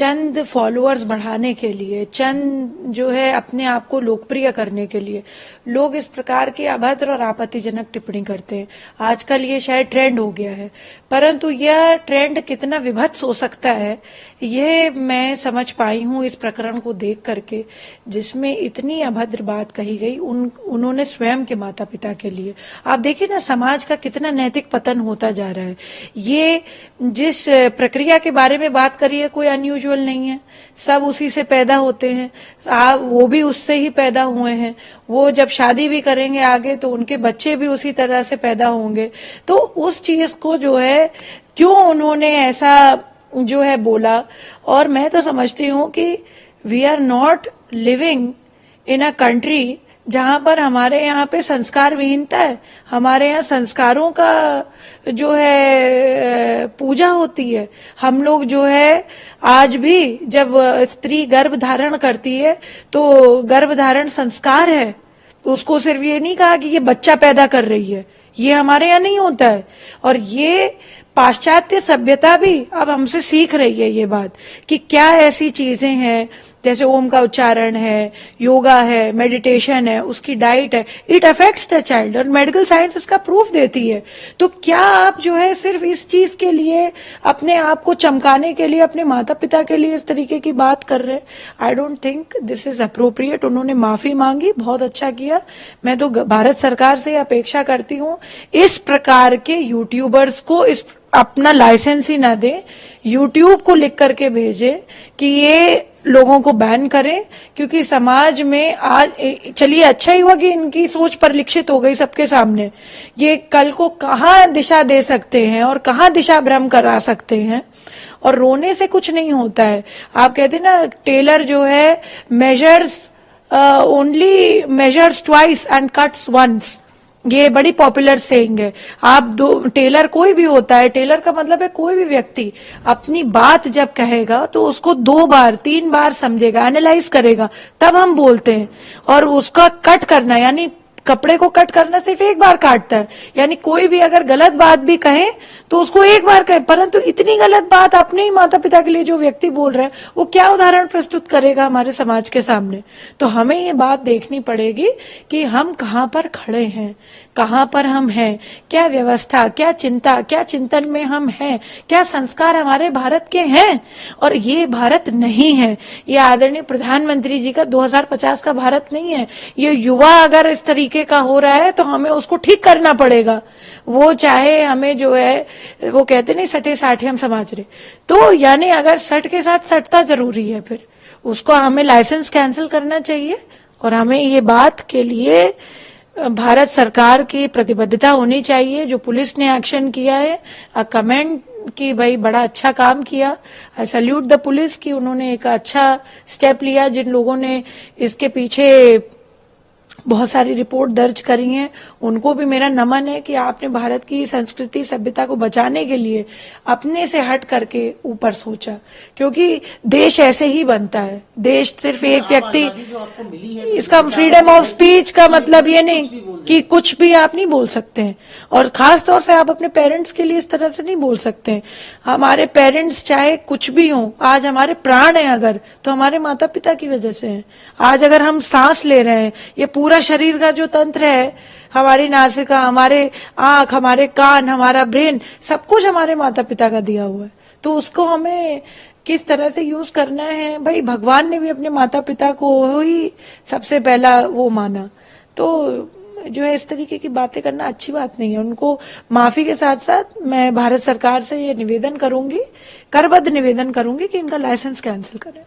चंद followers बढ़ाने के लिए, चंद जो है अपने आप को लोकप्रिय करने के लिए लोग इस प्रकार की अभद्र और आपत्तिजनक टिप्पणी करते हैं। आजकल ये शायद ट्रेंड हो गया है, परंतु यह ट्रेंड कितना विभत्स हो सकता है ये मैं समझ पाई हूं इस प्रकरण को देख करके, जिसमें इतनी अभद्र बात कही गई उन्होंने स्वयं के माता पिता के लिए। आप देखिए ना, समाज का कितना नैतिक पतन होता जा रहा है। ये जिस प्रक्रिया के बारे में बात करी है कोई अनयूजुअल नहीं है, सब उसी से पैदा होते हैं, वो भी उससे ही पैदा हुए हैं। वो जब शादी भी करेंगे आगे तो उनके बच्चे भी उसी तरह से पैदा होंगे। तो उस चीज को जो है क्यों उन्होंने ऐसा जो है बोला। और मैं तो समझती हूं कि we are not living in a country जहां पर हमारे यहाँ पे संस्कार विहीनता है। हमारे यहाँ संस्कारों का जो है पूजा होती है। हम लोग जो है आज भी जब स्त्री गर्भ धारण करती है तो गर्भ धारण संस्कार है, तो उसको सिर्फ ये नहीं कहा कि ये बच्चा पैदा कर रही है, ये हमारे यहाँ नहीं होता है। और ये पाश्चात्य सभ्यता भी अब हमसे सीख रही है ये बात कि क्या ऐसी चीजें हैं जैसे ओम का उच्चारण है, योगा है, मेडिटेशन है, उसकी डाइट है, इट अफेक्ट्स द चाइल्ड, और मेडिकल साइंस इसका प्रूफ देती है। तो क्या आप जो है सिर्फ इस चीज के लिए अपने आप को चमकाने के लिए अपने माता पिता के लिए इस तरीके की बात कर रहे हैं? I don't think this is appropriate. उन्होंने माफी मांगी, बहुत अच्छा किया। मैं तो भारत सरकार से अपेक्षा करती हूँ इस प्रकार के यूट्यूबर्स को इस अपना लाइसेंस ही ना दे, यूट्यूब को लिख करके भेजे कि ये लोगों को बैन करें, क्योंकि समाज में आज चलिए अच्छा ही हुआ कि इनकी सोच परिलक्षित हो गई सबके सामने। ये कल को कहाँ दिशा दे सकते हैं और कहाँ दिशा भ्रम करा सकते हैं। और रोने से कुछ नहीं होता है। आप कहते हैं ना, टेलर जो है measures only measures twice and cuts once, ये बड़ी पॉपुलर सेइंग है। आप टेलर कोई भी होता है, टेलर का मतलब है कोई भी व्यक्ति अपनी बात जब कहेगा तो उसको 2 बार 3 बार समझेगा, एनालाइज करेगा, तब हम बोलते हैं। और उसका कट करना, यानी कपड़े को कट करना सिर्फ एक बार काटता है। यानी कोई भी अगर गलत बात भी कहे तो उसको एक बार कहे, परंतु इतनी गलत बात अपने ही माता पिता के लिए जो व्यक्ति बोल रहा है वो क्या उदाहरण प्रस्तुत करेगा हमारे समाज के सामने। तो हमें ये बात देखनी पड़ेगी कि हम कहाँ पर खड़े हैं, कहाँ पर हम हैं, क्या व्यवस्था, क्या चिंता, क्या चिंतन में हम हैं, क्या संस्कार हमारे भारत के हैं। और ये भारत नहीं है, ये आदरणीय प्रधानमंत्री जी का 2050 का भारत नहीं है। ये युवा अगर इस तरीके का हो रहा है तो हमें उसको ठीक करना पड़ेगा। वो चाहे हमें जो है, वो कहते नहीं सटे साठे हम समाज रहे, तो यानी अगर सट के साथ सटता जरूरी है, फिर उसको हमें लाइसेंस कैंसिल करना चाहिए। और हमें ये बात के लिए भारत सरकार की प्रतिबद्धता होनी चाहिए। जो पुलिस ने एक्शन किया है, कमेंट कि भाई बड़ा अच्छा काम किया, आई सैल्यूट द पुलिस कि उन्होंने एक अच्छा स्टेप लिया। जिन लोगों ने इसके पीछे बहुत सारी रिपोर्ट दर्ज करी हैं उनको भी मेरा नमन है कि आपने भारत की संस्कृति सभ्यता को बचाने के लिए अपने से हट करके ऊपर सोचा, क्योंकि देश ऐसे ही बनता है। देश सिर्फ एक व्यक्ति, इसका फ्रीडम ऑफ स्पीच का मतलब ये नहीं कि कुछ भी आप नहीं बोल सकते हैं, और खास तौर से आप अपने पेरेंट्स के लिए इस तरह से नहीं बोल सकते हैं। हमारे पेरेंट्स चाहे कुछ भी हो, आज हमारे प्राण है अगर, तो हमारे माता पिता की वजह से हैं। आज अगर हम सांस ले रहे हैं, ये पूरा शरीर का जो तंत्र है, हमारी नासिका, हमारे आंख, हमारे कान, हमारा ब्रेन, सब कुछ हमारे माता पिता का दिया हुआ है। तो उसको हमें किस तरह से यूज करना है, भाई भगवान ने भी अपने माता पिता को ही सबसे पहला वो माना। तो जो है इस तरीके की बातें करना अच्छी बात नहीं है। उनको माफी के साथ साथ मैं भारत सरकार से ये निवेदन करूंगी, करबद्ध निवेदन करूंगी कि इनका लाइसेंस कैंसिल करें।